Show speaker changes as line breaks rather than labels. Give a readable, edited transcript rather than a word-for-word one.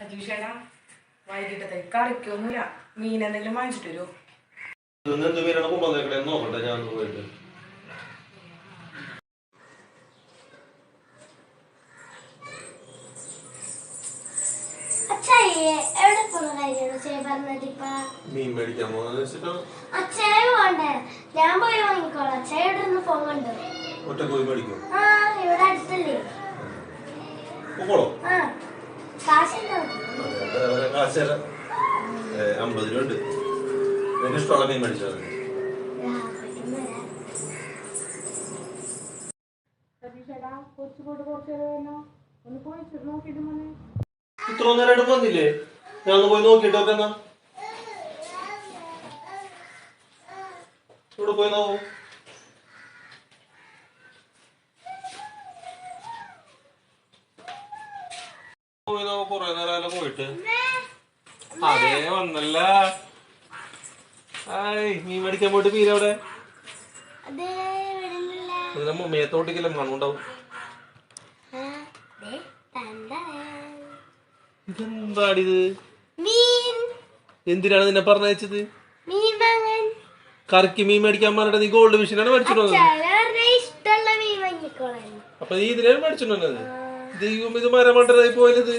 അജീഷേടാ വൈകിട്ടത്തെ കറിക്കൊന്നുമില്ല. മീൻ എന്തെങ്കിലും വാങ്ങിച്ചിട്ട് വരുമോ?
എന്ത് മീനാണ് കൊണ്ടുവന്നേക്കണേ നോക്കട്ടെ ഞാൻ പോയിട്ട്. മീൻ മേടിക്കാൻ പോകുന്നത്
ഞാൻ പോയി വാങ്ങിക്കോളാം. അച്ഛയോടൊന്ന് ഫോൺ കണ്ടു
ഒറ്റ പോയി മേടിക്കും.
ഇവിടെ അടുത്തല്ലേ? കാശ്
50 രൂപ ഉണ്ട്. എനിക്ക് ഇഷ്ടമുള്ള മീൻ മേടിച്ചാൽ മതി. ഇത്ര നേരമായിട്ട് വന്നില്ലേ? ഞാൻ പോയി നോക്കിട്ട് നോക്കെന്നാ. ഇവിടെ പോയി നോക്കൂ. കൊറേ നേരം പോയിട്ട് അതേ വന്നല്ല. മീൻ മേടിക്കാൻ പോയിട്ട് മീൻ അവിടെ മേത്തോട്ടിക്കല്ലേ മണ്ണുണ്ടാവും. ഇതെന്താടിത്? എന്തിനാണ് നിന്നെ പറഞ്ഞയച്ചത്? കറിക്ക് മീൻ മേടിക്കാൻ പറഞ്ഞിട്ട് നീ ഗോൾഡ് മെഷീനാണ് മേടിച്ചിട്ട് വന്നത്. അപ്പൊ നീ ഇതിനാണ് മേടിച്ചിട്ടുണ്ടത്. ഇത് മരമണ്ടരായി പോയത്.